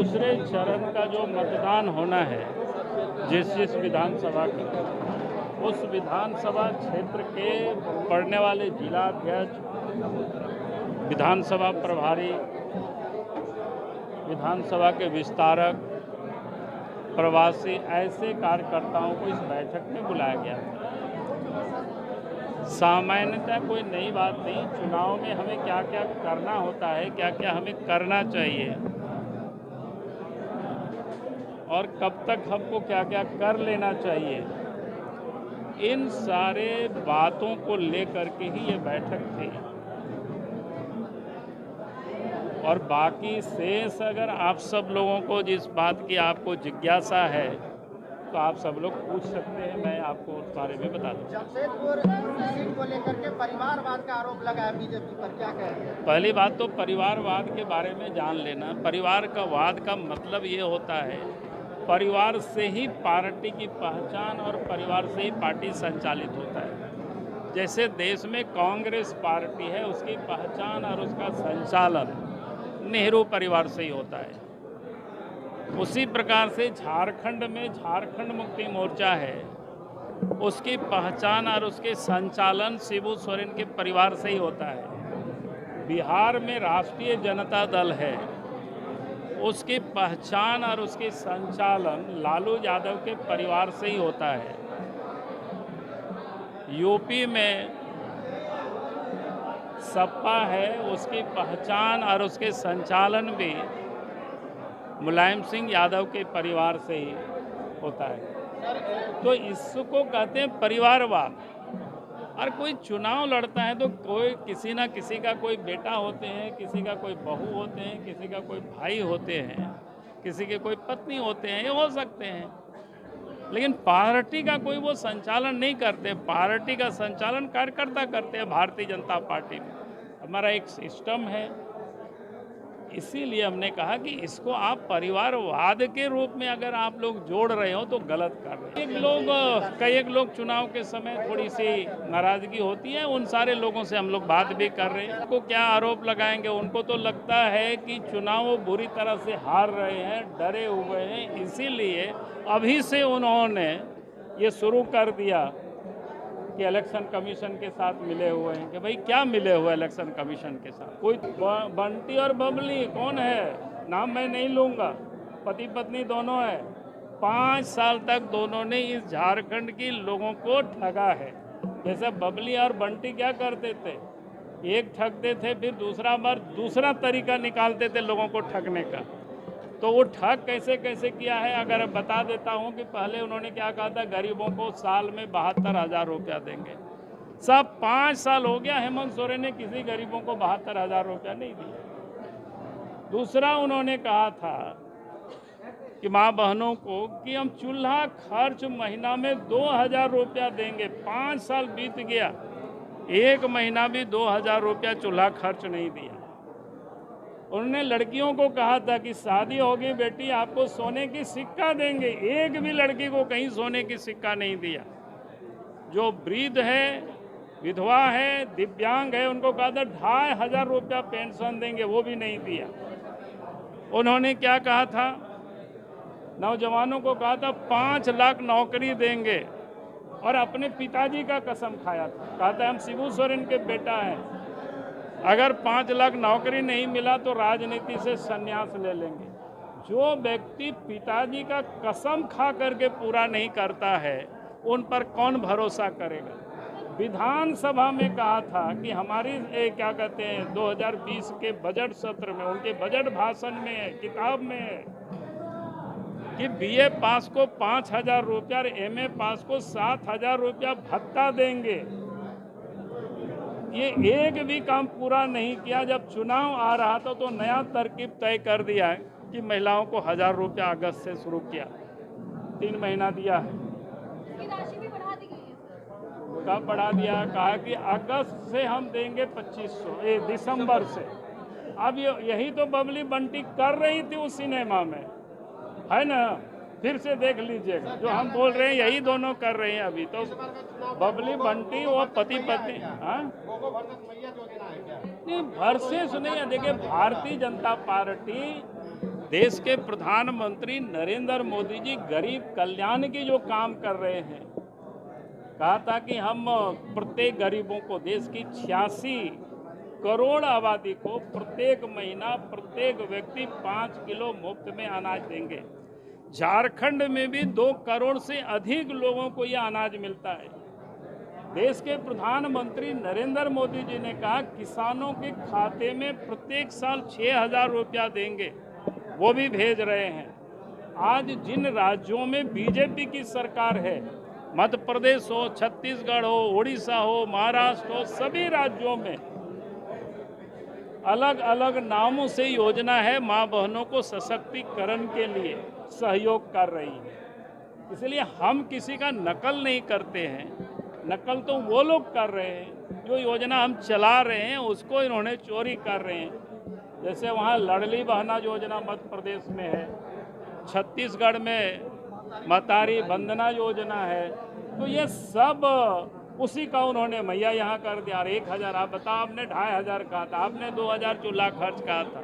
दूसरे चरण का जो मतदान होना है जिस विधानसभा का, उस विधानसभा क्षेत्र के पड़ने वाले जिलाध्यक्ष, विधानसभा प्रभारी, विधानसभा के विस्तारक, प्रवासी, ऐसे कार्यकर्ताओं को इस बैठक में बुलाया गया था। सामान्यतः कोई नई बात नहीं, चुनाव में हमें क्या क्या करना होता है, क्या क्या हमें करना चाहिए और कब तक हमको क्या क्या कर लेना चाहिए, इन सारे बातों को लेकर के ही ये बैठक थी। और बाकी शेष अगर आप सब लोगों को जिस बात की आपको जिज्ञासा है तो आप सब लोग पूछ सकते हैं, मैं आपको उस बारे में बता दूँ। जमशेदपुर सीट को लेकर के परिवारवाद का आरोप लगा है बीजेपी पर, क्या कहेंगे? पहली बात तो परिवारवाद के बारे में जान लेना। परिवार का वाद का मतलब ये होता है परिवार से ही पार्टी की पहचान और परिवार से ही पार्टी संचालित होता है। जैसे देश में कांग्रेस पार्टी है, उसकी पहचान और उसका संचालन नेहरू परिवार से ही होता है। उसी प्रकार से झारखंड में झारखंड मुक्ति मोर्चा है, उसकी पहचान और उसके संचालन शिबू सोरेन के परिवार से ही होता है। बिहार में राष्ट्रीय जनता दल है, उसकी पहचान और उसके संचालन लालू यादव के परिवार से ही होता है। यूपी में सपा है, उसकी पहचान और उसके संचालन भी मुलायम सिंह यादव के परिवार से ही होता है। तो इसको कहते हैं परिवारवाद। और कोई चुनाव लड़ता है तो कोई किसी ना किसी का कोई बेटा होते हैं, किसी का कोई बहू होते हैं, किसी का कोई भाई होते हैं, किसी के कोई पत्नी होते हैं, ये हो सकते हैं। लेकिन पार्टी का कोई वो संचालन नहीं करते। पार्टी का संचालन कार्यकर्ता करते हैं। भारतीय जनता पार्टी में हमारा एक सिस्टम है, इसीलिए हमने कहा कि इसको आप परिवारवाद के रूप में अगर आप लोग जोड़ रहे हो तो गलत कर रहे हैं। कई लोग चुनाव के समय थोड़ी सी नाराजगी होती है, उन सारे लोगों से हम लोग बात भी कर रहे हैं। उनको क्या आरोप लगाएंगे? उनको तो लगता है कि चुनाव वो बुरी तरह से हार रहे हैं, डरे हुए हैं, इसीलिए अभी से उन्होंने ये शुरू कर दिया कि इलेक्शन कमीशन के साथ मिले हुए हैं। कि भाई क्या मिले हुए इलेक्शन कमीशन के साथ? कोई बंटी और बबली कौन है, नाम मैं नहीं लूँगा, पति पत्नी दोनों है। 5 साल तक दोनों ने इस झारखंड की लोगों को ठगा है। जैसे बबली और बंटी क्या करते थे, एक ठगते थे, फिर दूसरा बार दूसरा तरीका निकालते थे लोगों को ठगने का। तो वो ठग कैसे कैसे किया है अगर बता देता हूँ कि पहले उन्होंने क्या कहा था, गरीबों को साल में 72,000 रुपया देंगे। सब 5 साल हो गया, हेमंत सोरेन ने किसी गरीबों को 72,000 रुपया नहीं दिया। दूसरा उन्होंने कहा था कि माँ बहनों को कि हम चूल्हा खर्च महीना में 2,000 रुपया देंगे। 5 साल बीत गया, एक महीना भी 2,000 रुपया चूल्हा खर्च नहीं दिया। उन्होंने लड़कियों को कहा था कि शादी होगी बेटी, आपको सोने की सिक्का देंगे। एक भी लड़की को कहीं सोने की सिक्का नहीं दिया। जो वृद्ध है, विधवा है, दिव्यांग है, उनको कहा था 2,500 रुपया पेंशन देंगे, वो भी नहीं दिया। उन्होंने क्या कहा था, नौजवानों को कहा था 5 लाख नौकरी देंगे और अपने पिताजी का कसम खाया था। कहा था हम शिबू सोरेन के बेटा हैं, अगर 5 लाख नौकरी नहीं मिला तो राजनीति से संन्यास ले लेंगे। जो व्यक्ति पिताजी का कसम खा करके पूरा नहीं करता है, उन पर कौन भरोसा करेगा? विधानसभा में कहा था कि हमारी क्या कहते हैं 2020 के बजट सत्र में, उनके बजट भाषण में, किताब में, कि बीए पास को 5,000 रुपया और एमए पास को 7,000 रुपया भत्ता देंगे। ये एक भी काम पूरा नहीं किया। जब चुनाव आ रहा था तो नया तरकीब तय कर दिया है कि महिलाओं को 1,000 रुपया अगस्त से शुरू किया, 3 महीना दिया है। राशि भी बढ़ा दी गई है। कब बढ़ा दिया? कहा कि अगस्त से हम देंगे 2,500, दिसंबर से। अब यही तो बबली बंटी कर रही थी उस सिनेमा में, है ना? फिर से देख लीजिएगा, जो हम बोल रहे हैं यही दोनों कर रहे हैं अभी। तो बबली बंटी वो पति पत्नी, हाँ नहीं वर्सेस नहीं है। देखिए, भारतीय जनता पार्टी देश के प्रधानमंत्री नरेंद्र मोदी जी गरीब कल्याण की जो काम कर रहे हैं, कहा था कि हम प्रत्येक गरीबों को, देश की 86 करोड़ आबादी को प्रत्येक महीना प्रत्येक व्यक्ति 5 किलो मुफ्त में अनाज देंगे। झारखंड में भी 2 करोड़ से अधिक लोगों को यह अनाज मिलता है। देश के प्रधानमंत्री नरेंद्र मोदी जी ने कहा किसानों के खाते में प्रत्येक साल 6,000 रुपया देंगे, वो भी भेज रहे हैं। आज जिन राज्यों में बीजेपी की सरकार है, मध्य प्रदेश हो, छत्तीसगढ़ हो, उड़ीसा हो, महाराष्ट्र हो, सभी राज्यों में अलग अलग नामों से योजना है, मां बहनों को सशक्तिकरण के लिए सहयोग कर रही है। इसलिए हम किसी का नकल नहीं करते हैं, नकल तो वो लोग कर रहे हैं जो योजना हम चला रहे हैं उसको इन्होंने चोरी कर रहे हैं। जैसे वहाँ लाडली बहना योजना मध्य प्रदेश में है, छत्तीसगढ़ में मतारी बंदना योजना है, तो ये सब उसी का उन्होंने मैया यहाँ कर दिया। 1,000 आप बताओ, आपने 2,500 कहा था, आपने 2,000 चूल्हा खर्च कहा था।